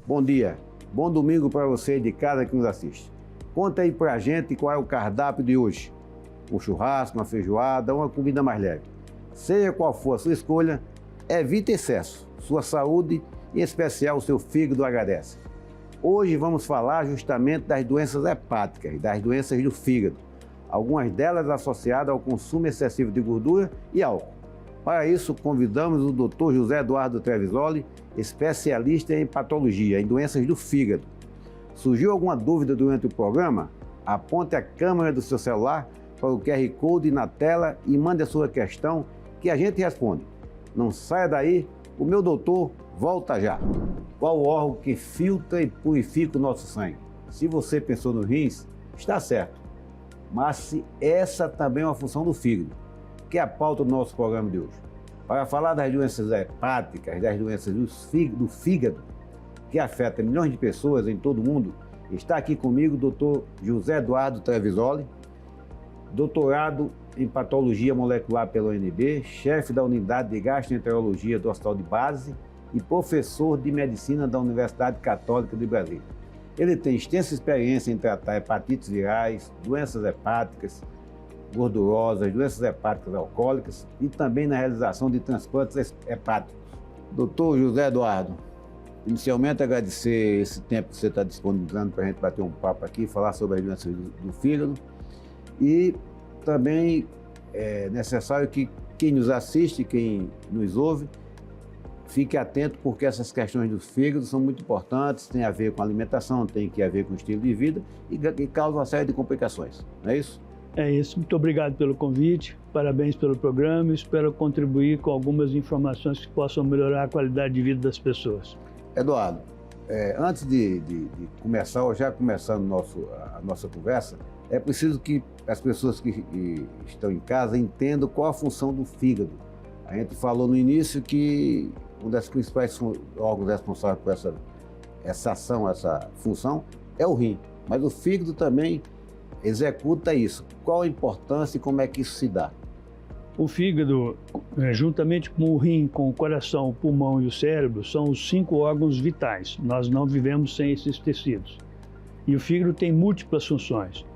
Bom dia, bom domingo para você de casa que nos assiste. Conta aí pra gente qual é o cardápio de hoje. Um churrasco, uma feijoada, uma comida mais leve. Seja qual for a sua escolha, evite excesso. Sua saúde, em especial o seu fígado, agradece. Hoje vamos falar justamente das doenças hepáticas, das doenças do fígado. Algumas delas associadas ao consumo excessivo de gordura e álcool. Para isso, convidamos o Dr. José Eduardo Trevisoli, especialista em patologia, em doenças do fígado. Surgiu alguma dúvida durante o programa? Aponte a câmera do seu celular para o QR Code na tela e mande a sua questão que a gente responde. Não saia daí, o meu doutor volta já. Qual o órgão que filtra e purifica o nosso sangue? Se você pensou nos rins, está certo. Mas essa também é uma função do fígado, que é a pauta do nosso programa de hoje. Para falar das doenças hepáticas, das doenças do fígado, que afetam milhões de pessoas em todo o mundo, está aqui comigo o Dr. José Eduardo Trevisoli, doutorado em patologia molecular pela UNB, chefe da unidade de gastroenterologia do Hospital de Base e professor de medicina da Universidade Católica de Brasília. Ele tem extensa experiência em tratar hepatites virais, doenças hepáticas, gordurosas, doenças hepáticas alcoólicas e também na realização de transplantes hepáticos. Doutor José Eduardo, inicialmente agradecer esse tempo que você está disponibilizando para a gente bater um papo aqui, falar sobre as doenças do fígado, e também é necessário que quem nos assiste, quem nos ouve, fique atento, porque essas questões do fígado são muito importantes, tem a ver com alimentação, tem a ver com estilo de vida e causam uma série de complicações, não é isso? É isso, muito obrigado pelo convite, parabéns pelo programa e espero contribuir com algumas informações que possam melhorar a qualidade de vida das pessoas. Eduardo, antes de começar, ou já começando a nossa conversa, é preciso que as pessoas que estão em casa entendam qual a função do fígado. A gente falou no início que um dos principais órgãos responsáveis por essa ação, essa função, é o rim, mas o fígado também executa isso. Qual a importância e como é que isso se dá? O fígado, juntamente com o rim, com o coração, o pulmão e o cérebro, são os 5 órgãos vitais. Nós não vivemos sem esses tecidos. E o fígado tem múltiplas funções.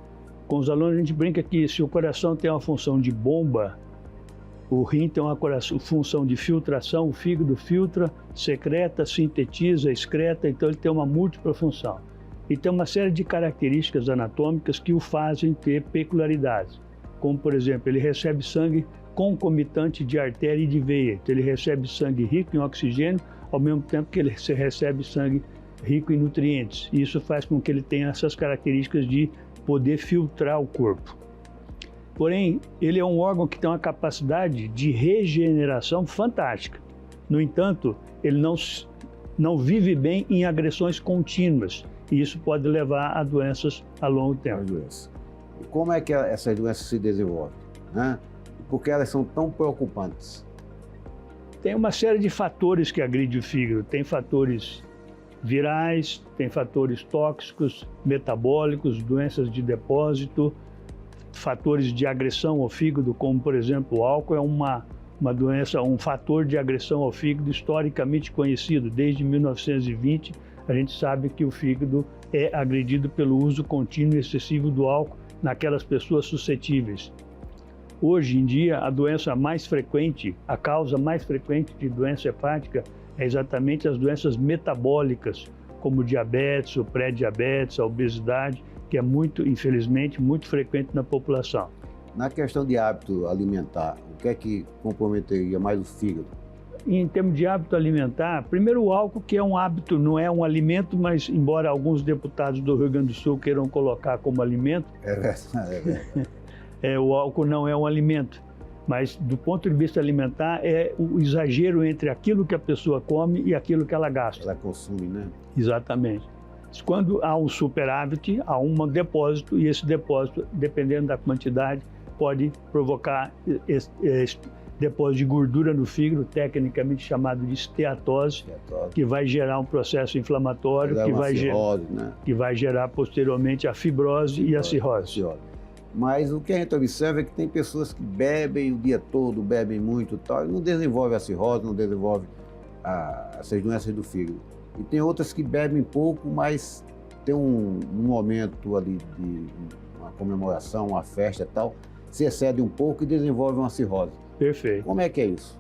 Com os alunos a gente brinca que se o coração tem uma função de bomba, o rim tem uma função de filtração, o fígado filtra, secreta, sintetiza, excreta, então ele tem uma múltipla função. E tem uma série de características anatômicas que o fazem ter peculiaridades. Como, por exemplo, ele recebe sangue concomitante de artéria e de veia. Então ele recebe sangue rico em oxigênio, ao mesmo tempo que ele recebe sangue rico em nutrientes. E isso faz com que ele tenha essas características de poder filtrar o corpo. Porém, ele é um órgão que tem uma capacidade de regeneração fantástica. No entanto, ele não vive bem em agressões contínuas. E isso pode levar a doenças a longo tempo. E como é que essas doenças se desenvolvem, né? Por que elas são tão preocupantes? Tem uma série de fatores que agridem o fígado. Tem fatores virais, tem fatores tóxicos, metabólicos, doenças de depósito, fatores de agressão ao fígado, como por exemplo o álcool é uma doença, um fator de agressão ao fígado historicamente conhecido. Desde 1920 a gente sabe que o fígado é agredido pelo uso contínuo e excessivo do álcool naquelas pessoas suscetíveis. Hoje em dia, a doença mais frequente, a causa mais frequente de doença hepática é exatamente as doenças metabólicas, como o diabetes, o pré-diabetes, a obesidade, que é infelizmente, muito frequente na população. Na questão de hábito alimentar, o que é que comprometeria mais o fígado? Em termos de hábito alimentar, primeiro o álcool, que é um hábito, não é um alimento, mas embora alguns deputados do Rio Grande do Sul queiram colocar como alimento, o álcool não é um alimento, mas do ponto de vista alimentar é o exagero entre aquilo que a pessoa come e aquilo que ela gasta. Ela consome, né? Exatamente. Quando há um superávit, há um depósito, e esse depósito, dependendo da quantidade, pode provocar depósito de gordura no fígado, tecnicamente chamado de esteatose, que vai gerar um processo inflamatório, que vai gerar posteriormente a fibrose e a cirrose. Mas o que a gente observa é que tem pessoas que bebem o dia todo, bebem muito e tal, e não desenvolve a cirrose, não desenvolve essas doenças do fígado. E tem outras que bebem pouco, mas tem um momento ali de uma comemoração, uma festa e tal, se excede um pouco e desenvolve uma cirrose. Perfeito. Como é que é isso?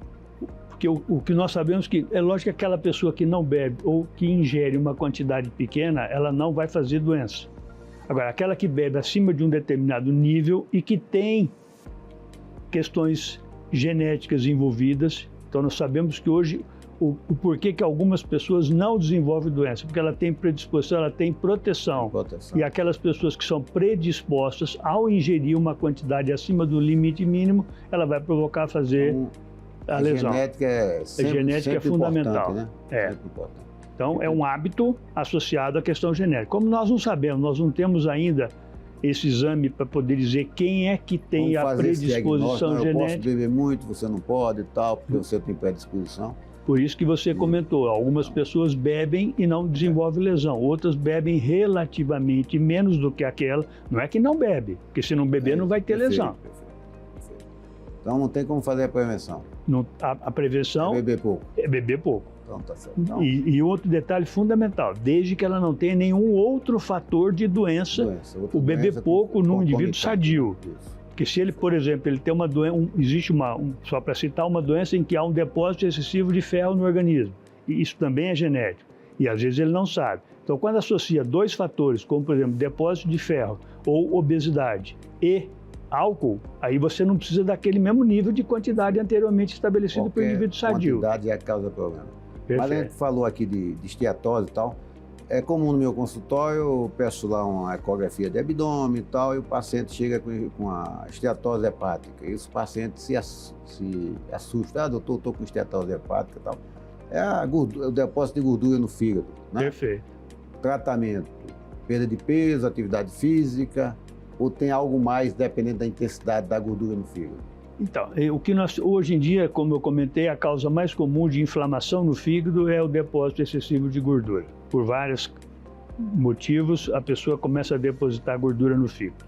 Porque o que nós sabemos que é lógico que aquela pessoa que não bebe ou que ingere uma quantidade pequena, ela não vai fazer doença. Agora, aquela que bebe acima de um determinado nível e que tem questões genéticas envolvidas, então nós sabemos que hoje o porquê que algumas pessoas não desenvolvem doença, porque ela tem predisposição, ela tem proteção. E aquelas pessoas que são predispostas, ao ingerir uma quantidade acima do limite mínimo, ela vai provocar fazer a lesão. Genética é sempre fundamental. Né? É. Então, é um hábito associado à questão genética. Como nós não sabemos, nós não temos ainda esse exame para poder dizer quem é que tem a predisposição genética. Eu posso beber muito, você não pode e tal, porque você tem predisposição. Por isso que você comentou, algumas pessoas bebem e não desenvolvem lesão, outras bebem relativamente menos do que aquela. Não é que não bebe, porque se não beber não vai ter lesão. Perfeito. Então não tem como fazer a prevenção. A prevenção é beber pouco. É beber pouco. Então tá certo. Então, e outro detalhe fundamental, desde que ela não tenha nenhum outro fator de doença o beber pouco num indivíduo sadio. Isso. Porque se ele, por exemplo, ele tem uma doença, só para citar, uma doença em que há um depósito excessivo de ferro no organismo, e isso também é genético, e às vezes ele não sabe. Então, quando associa dois fatores, como por exemplo, depósito de ferro ou obesidade e álcool, aí você não precisa daquele mesmo nível de quantidade anteriormente estabelecido pelo indivíduo sadio. Quantidade é a causa do problema. Perfeito. Mas a gente falou aqui de esteatose e tal. É comum no meu consultório, eu peço lá uma ecografia de abdômen e tal, e o paciente chega com a esteatose hepática. E os pacientes se assustam. Doutor, estou com esteatose hepática e tal. É o depósito de gordura no fígado. Né? Perfeito. Tratamento, perda de peso, atividade física, ou tem algo mais dependendo da intensidade da gordura no fígado? Então, o que hoje em dia, como eu comentei, a causa mais comum de inflamação no fígado é o depósito excessivo de gordura. Por vários motivos, a pessoa começa a depositar gordura no fígado.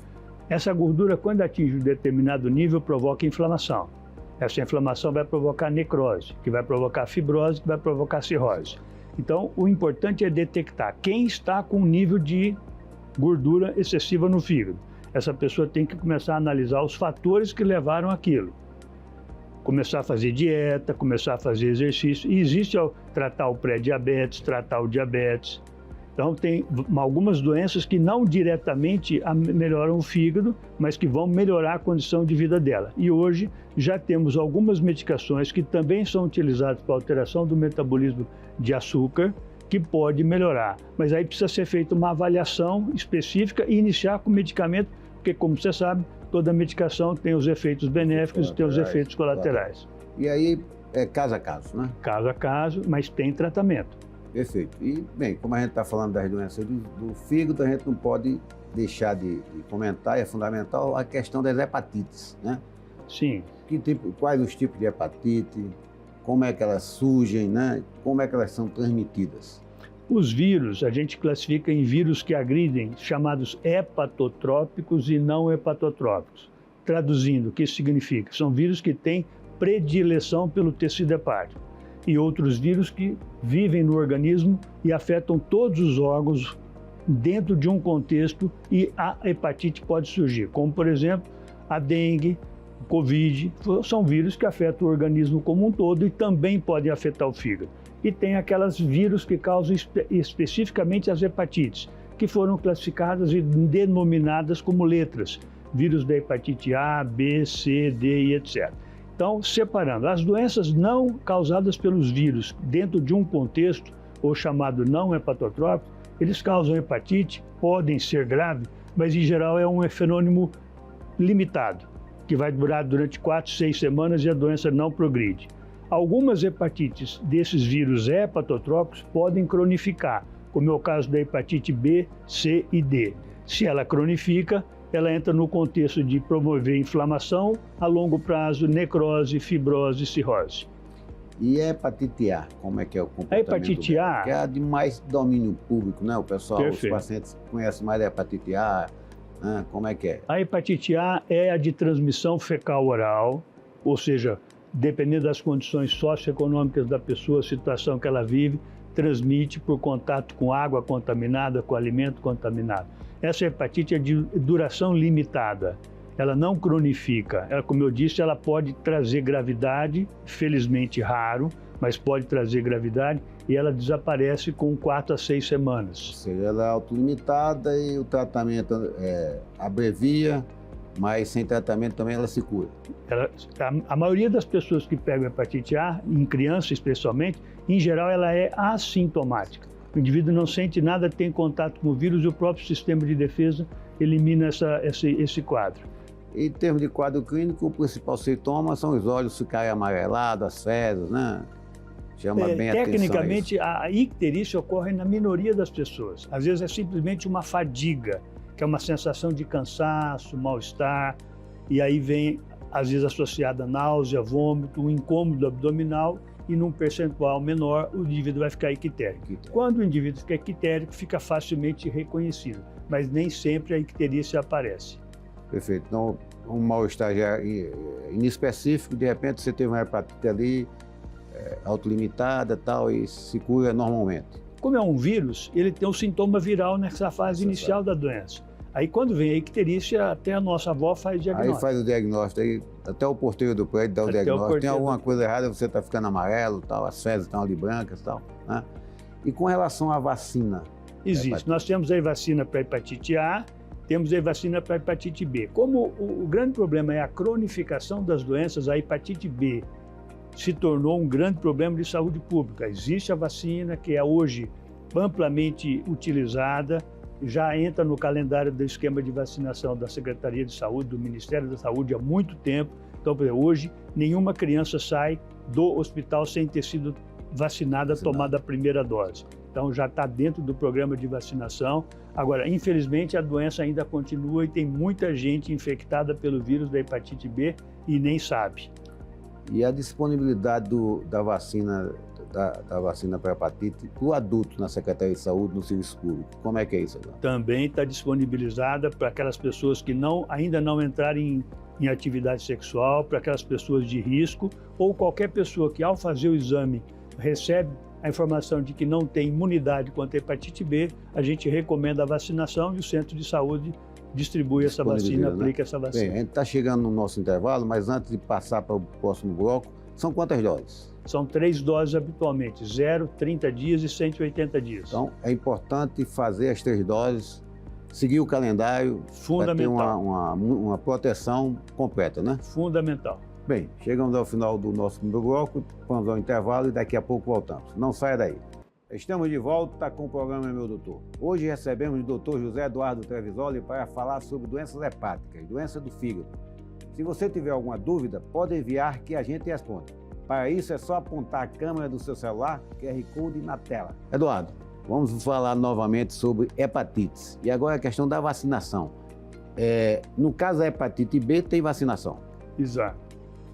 Essa gordura, quando atinge um determinado nível, provoca inflamação. Essa inflamação vai provocar necrose, que vai provocar fibrose, que vai provocar cirrose. Então, o importante é detectar quem está com um nível de gordura excessiva no fígado. Essa pessoa tem que começar a analisar os fatores que levaram àquilo. Começar a fazer dieta, começar a fazer exercício. E existe tratar o pré-diabetes, tratar o diabetes. Então, tem algumas doenças que não diretamente melhoram o fígado, mas que vão melhorar a condição de vida dela. E hoje já temos algumas medicações que também são utilizadas para alteração do metabolismo de açúcar, que pode melhorar. Mas aí precisa ser feita uma avaliação específica e iniciar com medicamento, porque, como você sabe, toda medicação tem os efeitos benéficos e tem os efeitos colaterais. E aí é caso a caso, né? Caso a caso, mas tem tratamento. Perfeito. E, bem, como a gente está falando das doenças do fígado, a gente não pode deixar de comentar, é fundamental, a questão das hepatites, né? Sim. Quais os tipos de hepatite, como é que elas surgem, né? Como é que elas são transmitidas? Os vírus, a gente classifica em vírus que agridem, chamados hepatotrópicos e não hepatotrópicos. Traduzindo, o que isso significa? São vírus que têm predileção pelo tecido hepático. E outros vírus que vivem no organismo e afetam todos os órgãos dentro de um contexto, e a hepatite pode surgir, como por exemplo a dengue, o Covid, são vírus que afetam o organismo como um todo e também podem afetar o fígado. E tem aquelas vírus que causam especificamente as hepatites, que foram classificadas e denominadas como letras, vírus da hepatite A, B, C, D e etc. Então, separando, as doenças não causadas pelos vírus dentro de um contexto, ou chamado não hepatotrópico, eles causam hepatite, podem ser graves, mas em geral é um fenômeno limitado, que vai durar durante 4, 6 semanas e a doença não progride. Algumas hepatites desses vírus hepatotrópicos podem cronificar, como é o caso da hepatite B, C e D. Se ela cronifica, ela entra no contexto de promover inflamação a longo prazo, necrose, fibrose e cirrose. E a hepatite A, como é que é o comportamento? A hepatite A... Que é a de mais domínio público, né? O pessoal, Perfeito. Os pacientes conhecem mais a hepatite A, né? Como é que é? A hepatite A é a de transmissão fecal-oral, ou seja, dependendo das condições socioeconômicas da pessoa, a situação que ela vive, transmite por contato com água contaminada, com alimento contaminado. Essa hepatite é de duração limitada, ela não cronifica. Ela, como eu disse, ela pode trazer gravidade, felizmente raro, mas pode trazer gravidade, e ela desaparece com 4 a 6 semanas. Ou seja, ela é autolimitada e o tratamento abrevia, mas sem tratamento também ela se cura. A maioria das pessoas que pegam hepatite A, em criança especialmente, em geral ela é assintomática. O indivíduo não sente nada, tem contato com o vírus e o próprio sistema de defesa elimina esse quadro. Em termos de quadro clínico, o principal sintoma são os olhos ficarem amarelados, as fezes, né? Chama bem a atenção. Tecnicamente, a icterícia ocorre na minoria das pessoas. Às vezes é simplesmente uma fadiga, que é uma sensação de cansaço, mal-estar, e aí vem, às vezes, associada a náusea, vômito, um incômodo abdominal, e num percentual menor, o indivíduo vai ficar ictérico. Quando o indivíduo fica ictérico, fica facilmente reconhecido, mas nem sempre a icterícia aparece. Perfeito. Então, um mal-estar inespecífico, de repente você teve uma hepatite ali, autolimitada e tal, e se cura normalmente. Como é um vírus, ele tem um sintoma viral nessa fase inicial da doença. Aí quando vem a icterícia, até a nossa avó faz diagnóstico. Aí faz o diagnóstico, aí até o porteiro do prédio dá o diagnóstico. Tem alguma coisa errada, você está ficando amarelo, tal, as fezes estão ali brancas e tal, né? E com relação à vacina? Existe. Nós temos a vacina para hepatite A, temos a vacina para hepatite B. Como o grande problema é a cronificação das doenças, a hepatite B se tornou um grande problema de saúde pública. Existe a vacina que é hoje amplamente utilizada, já entra no calendário do esquema de vacinação da Secretaria de Saúde, do Ministério da Saúde há muito tempo. Então, por exemplo, hoje, nenhuma criança sai do hospital sem ter sido vacinada, tomada a primeira dose. Então, já está dentro do programa de vacinação. Agora, infelizmente, a doença ainda continua e tem muita gente infectada pelo vírus da hepatite B e nem sabe. E a disponibilidade da vacina para hepatite para o adulto na Secretaria de Saúde, no serviço público, como é que é isso agora? Também está disponibilizada para aquelas pessoas que ainda não entrarem em atividade sexual, para aquelas pessoas de risco, ou qualquer pessoa que, ao fazer o exame, recebe a informação de que não tem imunidade contra a hepatite B, a gente recomenda a vacinação e o centro de saúde distribui essa vacina, aplica essa vacina. Bem, a gente está chegando no nosso intervalo, mas antes de passar para o próximo bloco, são quantas doses? São 3 doses habitualmente, 0, 30 dias e 180 dias. Então, é importante fazer as 3 doses, seguir o calendário, fundamental, para ter uma proteção completa, né? Fundamental. Bem, chegamos ao final do nosso primeiro bloco, vamos ao intervalo e daqui a pouco voltamos. Não saia daí. Estamos de volta com o programa Meu Doutor. Hoje recebemos o Dr. José Eduardo Trevisoli para falar sobre doenças hepáticas, doença do fígado. Se você tiver alguma dúvida, pode enviar que a gente responde. Para isso é só apontar a câmera do seu celular, QR Code na tela. Eduardo, vamos falar novamente sobre hepatites. E agora a questão da vacinação. No caso da hepatite B, tem vacinação? Exato.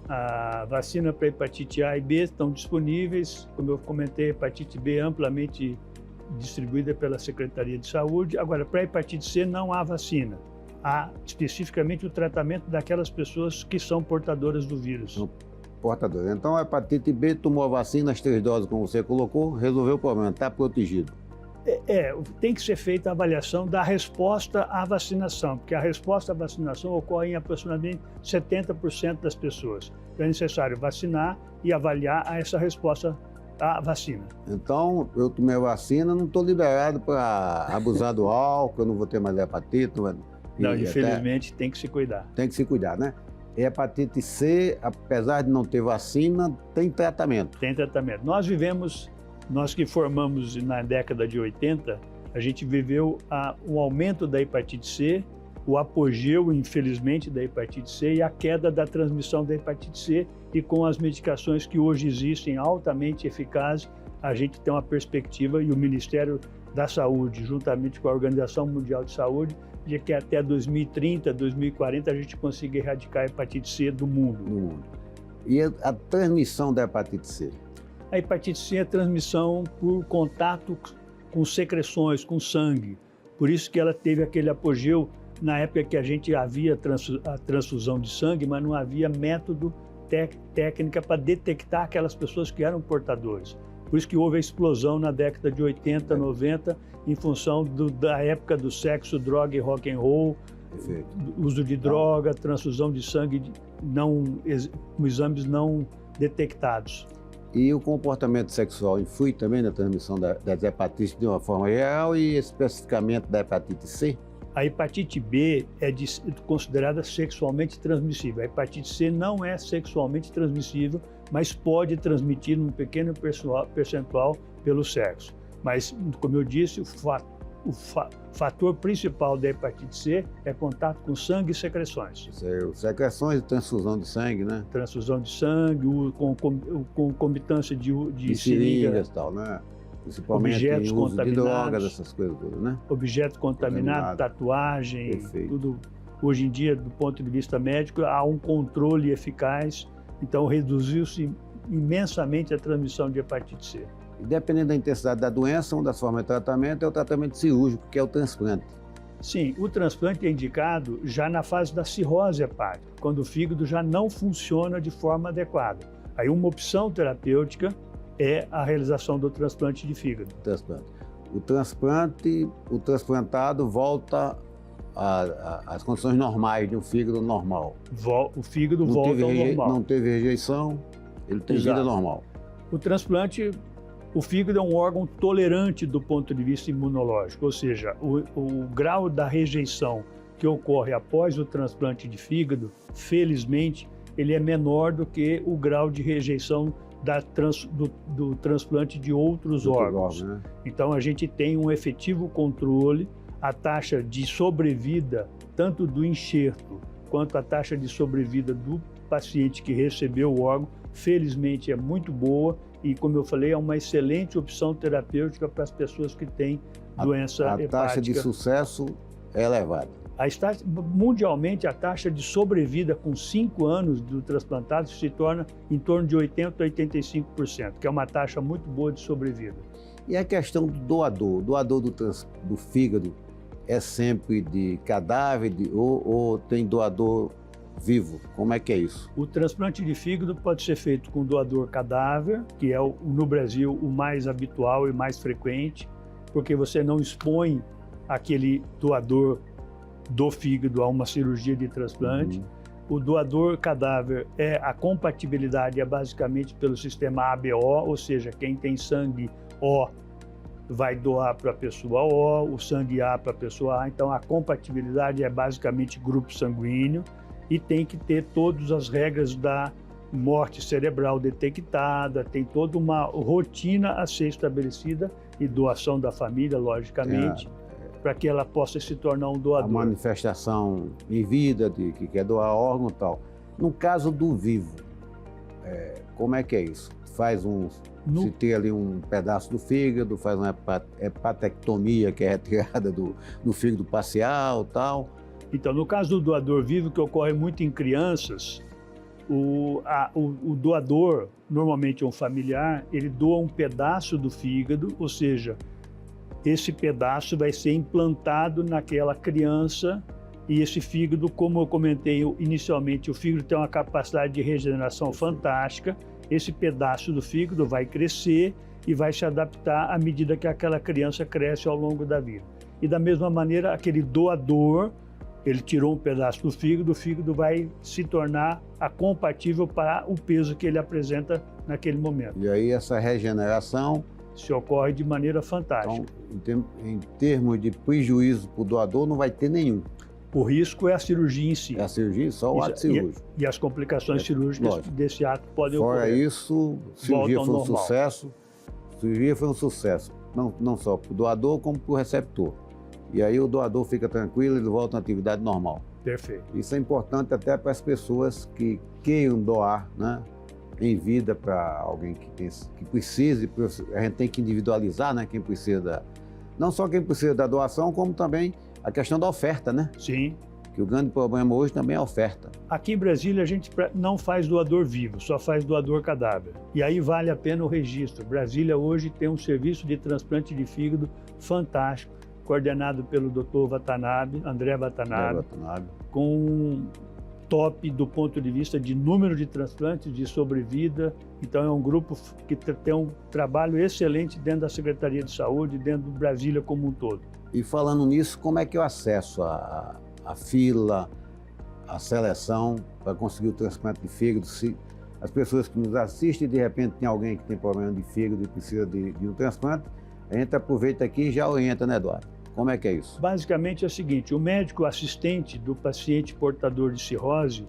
A vacina para hepatite A e B estão disponíveis, como eu comentei, hepatite B amplamente distribuída pela Secretaria de Saúde. Agora, para hepatite C não há vacina. Há especificamente o tratamento daquelas pessoas que são portadoras do vírus. Portadoras. Então, a hepatite B tomou a vacina, as 3 doses, como você colocou, resolveu o problema, está protegido. Tem que ser feita a avaliação da resposta à vacinação, porque a resposta à vacinação ocorre em aproximadamente 70% das pessoas. Então é necessário vacinar e avaliar essa resposta à vacina. Então, eu tomei a vacina, não estou liberado para abusar do álcool, eu não vou ter mais hepatite. Não, infelizmente tem que se cuidar. Tem que se cuidar, né? E hepatite C, apesar de não ter vacina, tem tratamento. Tem tratamento. Nós que formamos na década de 80, a gente viveu o aumento da hepatite C, o apogeu, infelizmente, da hepatite C e a queda da transmissão da hepatite C. E com as medicações que hoje existem altamente eficazes, a gente tem uma perspectiva, e o Ministério da Saúde, juntamente com a Organização Mundial de Saúde, de que até 2030, 2040, a gente consiga erradicar a hepatite C do mundo. E a transmissão da hepatite C? A hepatite C é transmissão por contato com secreções, com sangue. Por isso que ela teve aquele apogeu na época que a gente havia a transfusão de sangue, mas não havia método técnica para detectar aquelas pessoas que eram portadores. Por isso que houve a explosão na década de 80, 90, em função da época do sexo, droga e rock and roll, uso de droga, transfusão de sangue com exames não detectados. E o comportamento sexual influi também na transmissão das hepatites de uma forma geral e especificamente da hepatite C? A hepatite B é considerada sexualmente transmissível. A hepatite C não é sexualmente transmissível, mas pode transmitir num pequeno percentual pelo sexo. Mas, como eu disse, o fator principal da hepatite C é contato com sangue e secreções. Secreções e transfusão de sangue, né? Transfusão de sangue, com concomitância de seringas e tal, né? Principalmente objetos em uso de contaminados, drogas, essas coisas todas, né? Objetos contaminados, tatuagem, Perfeito. Tudo. Hoje em dia, do ponto de vista médico, há um controle eficaz, então reduziu-se imensamente a transmissão de hepatite C. E dependendo da intensidade da doença, uma das formas de tratamento é o tratamento cirúrgico, que é o transplante. Sim, o transplante é indicado já na fase da cirrose hepática, quando o fígado já não funciona de forma adequada. Aí uma opção terapêutica é a realização do transplante de fígado. O transplantado volta às condições normais de um fígado normal. O fígado volta ao normal. Não teve rejeição, ele tem vida normal. O transplante, o fígado é um órgão tolerante do ponto de vista imunológico, ou seja, o grau da rejeição que ocorre após o transplante de fígado, felizmente, ele é menor do que o grau de rejeição do transplante de outros órgãos. Né? Então, a gente tem um efetivo controle, a taxa de sobrevida, tanto do enxerto quanto a taxa de sobrevida do paciente que recebeu o órgão, felizmente é muito boa e, como eu falei, é uma excelente opção terapêutica para as pessoas que têm doença hepática. A taxa de sucesso é elevada. Mundialmente, a taxa de sobrevida com 5 anos do transplantado se torna em torno de 80% a 85%, que é uma taxa muito boa de sobrevida. E a questão do doador? O doador do fígado é sempre de cadáver ou tem doador vivo? Como é que é isso? O transplante de fígado pode ser feito com doador cadáver, que é no Brasil o mais habitual e mais frequente, porque você não expõe aquele doador do fígado a uma cirurgia de transplante. O doador cadáver a compatibilidade é basicamente pelo sistema ABO, ou seja, quem tem sangue O vai doar para a pessoa O, o sangue A para a pessoa A. Então a compatibilidade é basicamente grupo sanguíneo e tem que ter todas as regras da morte cerebral detectada, tem toda uma rotina a ser estabelecida e doação da família, logicamente, para que ela possa se tornar um doador. A manifestação em vida de que quer doar órgão e tal. No caso do vivo, como é que é isso? Se tem ali um pedaço do fígado, faz uma hepatectomia, que é retirada do fígado parcial e tal. Então, no caso do doador vivo, que ocorre muito em crianças, o doador, normalmente é um familiar, ele doa um pedaço do fígado, ou seja, esse pedaço vai ser implantado naquela criança e esse fígado, como eu comentei inicialmente, o fígado tem uma capacidade de regeneração fantástica. Esse pedaço do fígado vai crescer e vai se adaptar à medida que aquela criança cresce ao longo da vida. E da mesma maneira, aquele doador, ele tirou um pedaço do fígado, o fígado vai se tornar compatível para o peso que ele apresenta naquele momento. E aí essa regeneração se ocorre de maneira fantástica. Então, em termos de prejuízo para o doador, não vai ter nenhum. O risco é a cirurgia em si. É a cirurgia, só o ato cirúrgico. E as complicações cirúrgicas desse ato podem ocorrer. Fora isso, a cirurgia foi um sucesso. A cirurgia foi um sucesso, não só para o doador, como para o receptor. E aí o doador fica tranquilo, ele volta à atividade normal. Perfeito. Isso é importante até para as pessoas que queiram doar, né, em vida para alguém que precise. A gente tem que individualizar, né, quem precisa não só quem precisa da doação, como também a questão da oferta, né? Sim. Que o grande problema hoje também é a oferta. Aqui em Brasília a gente não faz doador vivo, só faz doador cadáver. E aí vale a pena o registro. Brasília hoje tem um serviço de transplante de fígado fantástico, coordenado pelo Dr. André Watanabe, com um top do ponto de vista de número de transplantes, de sobrevida. Então é um grupo que tem um trabalho excelente dentro da Secretaria de Saúde, dentro do Brasília como um todo. E falando nisso, como é que eu acesso a fila, a seleção para conseguir o transplante de fígado? Se as pessoas que nos assistem, de repente tem alguém que tem problema de fígado e precisa de um transplante, a gente aproveita aqui e já orienta, né, Eduardo? Como é que é isso? Basicamente é o seguinte, o médico assistente do paciente portador de cirrose,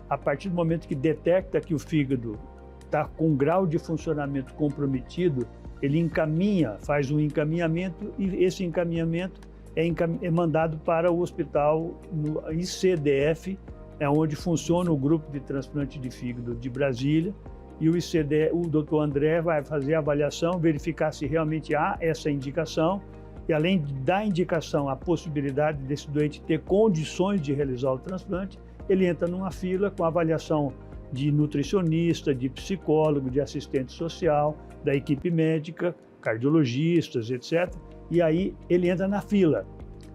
a partir do momento que detecta que o fígado está com um grau de funcionamento comprometido, ele encaminha, faz um encaminhamento e esse encaminhamento é mandado para o hospital no ICDF, é onde funciona o grupo de transplante de fígado de Brasília, e o Dr. André vai fazer a avaliação, verificar se realmente há essa indicação, e além da indicação, a possibilidade desse doente ter condições de realizar o transplante, ele entra numa fila com avaliação de nutricionista, de psicólogo, de assistente social, da equipe médica, cardiologistas, etc. E aí ele entra na fila.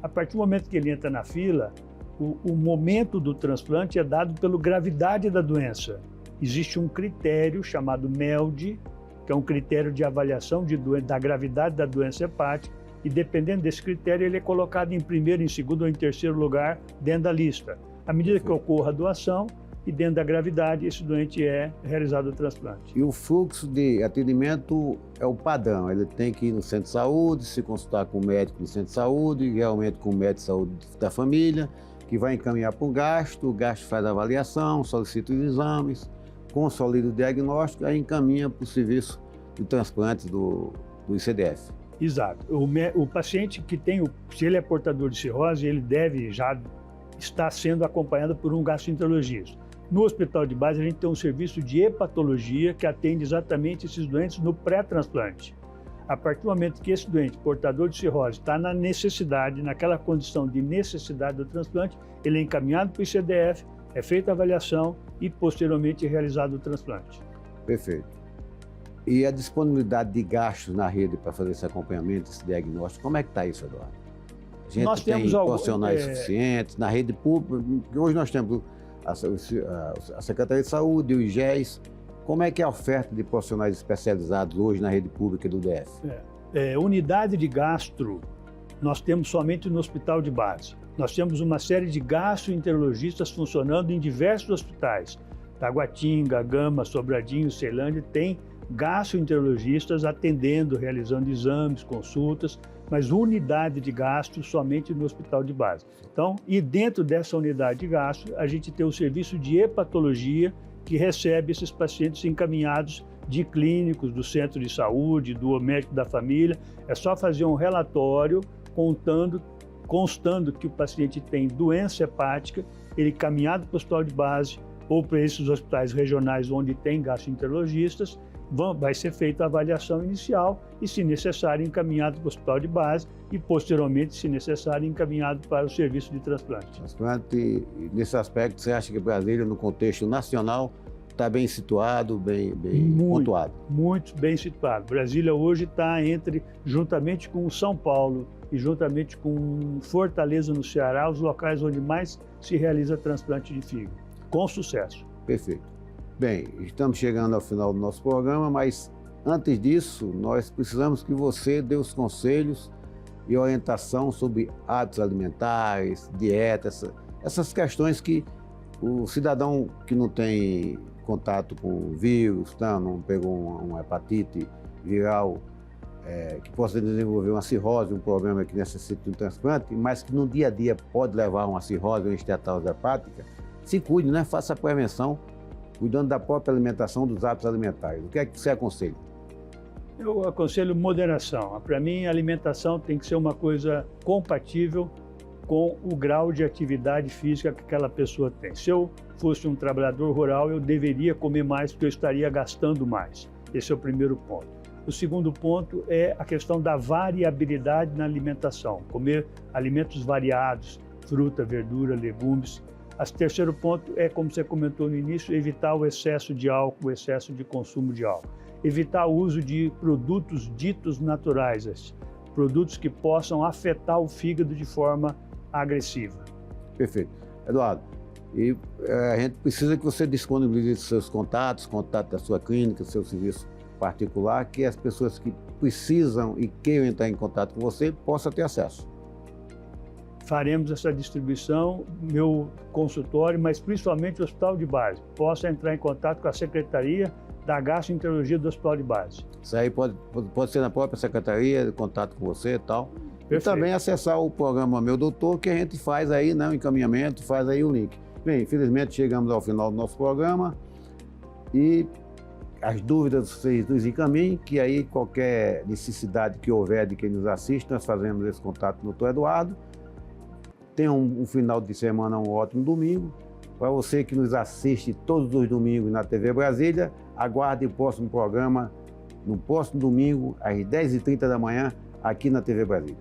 A partir do momento que ele entra na fila, o momento do transplante é dado pela gravidade da doença. Existe um critério chamado MELD, que é um critério de avaliação da gravidade da doença hepática, e dependendo desse critério, ele é colocado em primeiro, em segundo ou em terceiro lugar dentro da lista. À medida que ocorra a doação e dentro da gravidade, esse doente é realizado o transplante. E o fluxo de atendimento é o padrão, ele tem que ir no centro de saúde, se consultar com o médico no centro de saúde, realmente com o médico de saúde da família, que vai encaminhar para o gasto faz a avaliação, solicita os exames, consolida o diagnóstico, aí encaminha para o serviço de transplante do ICDF. Exato. O paciente que se ele é portador de cirrose, ele deve já estar sendo acompanhado por um gastroenterologista. No hospital de base, a gente tem um serviço de hepatologia que atende exatamente esses doentes no pré-transplante. A partir do momento que esse doente, portador de cirrose, está na necessidade, naquela condição de necessidade do transplante, ele é encaminhado para o ICDF, é feita a avaliação e posteriormente é realizado o transplante. Perfeito. E a disponibilidade de gastos na rede para fazer esse acompanhamento, esse diagnóstico, como é que está isso, Eduardo? A gente nós tem temos profissionais suficientes na rede pública, hoje nós temos a Secretaria de Saúde, o IGES. Como é que é a oferta de profissionais especializados hoje na rede pública do DF? Unidade de gastro, nós temos somente no hospital de base. Nós temos uma série de gastroenterologistas funcionando em diversos hospitais. Taguatinga, Gama, Sobradinho, Ceilândia, tem gastroenterologistas atendendo, realizando exames, consultas, mas unidade de gastro somente no hospital de base. Então, e dentro dessa unidade de gastro, a gente tem o serviço de hepatologia, que recebe esses pacientes encaminhados de clínicos, do centro de saúde, do médico da família. É só fazer um relatório constando que o paciente tem doença hepática, ele caminhado para o hospital de base ou para esses hospitais regionais onde tem gastroenterologistas, vai ser feita a avaliação inicial e, se necessário, encaminhado para o hospital de base e, posteriormente, se necessário, encaminhado para o serviço de transplante. Transplante, nesse aspecto, você acha que Brasília, no contexto nacional, está bem situado, bem pontuado? Muito bem situado. Brasília hoje está juntamente com São Paulo e juntamente com Fortaleza, no Ceará, os locais onde mais se realiza transplante de fígado, com sucesso. Perfeito. Bem, estamos chegando ao final do nosso programa, mas antes disso, nós precisamos que você dê os conselhos e orientação sobre hábitos alimentares, dieta, essas questões que o cidadão que não tem contato com o vírus, não pegou uma hepatite viral, que possa desenvolver uma cirrose, um problema que necessita de um transplante, mas que no dia a dia pode levar a uma cirrose ou uma esteatose hepática, se cuide, né? Faça a prevenção, cuidando da própria alimentação, dos hábitos alimentares. O que é que você aconselha? Eu aconselho moderação. Para mim, a alimentação tem que ser uma coisa compatível com o grau de atividade física que aquela pessoa tem. Se eu fosse um trabalhador rural, eu deveria comer mais porque eu estaria gastando mais. Esse é o primeiro ponto. O segundo ponto é a questão da variabilidade na alimentação. Comer alimentos variados, fruta, verdura, legumes. O terceiro ponto é, como você comentou no início, evitar o excesso de álcool, o excesso de consumo de álcool. Evitar o uso de produtos ditos naturais, produtos que possam afetar o fígado de forma agressiva. Perfeito. Eduardo, e a gente precisa que você disponibilize seus contatos, contato da sua clínica, seu serviço particular, que as pessoas que precisam e queiram entrar em contato com você possam ter acesso. Faremos essa distribuição, meu consultório, mas principalmente o Hospital de Base. Possa entrar em contato com a Secretaria da Gastroenterologia do Hospital de Base. Isso aí pode ser na própria secretaria, contato com você e tal. Perfeito. E também acessar o programa Meu Doutor, que a gente faz aí, né, o encaminhamento, faz aí o link. Bem, infelizmente chegamos ao final do nosso programa e as dúvidas vocês nos encaminhem, que aí qualquer necessidade que houver de quem nos assiste, nós fazemos esse contato com o Dr. Eduardo. Tenha um final de semana, um ótimo domingo. Para você que nos assiste todos os domingos na TV Brasília, aguarde o próximo programa no próximo domingo, às 10h30 da manhã, aqui na TV Brasília.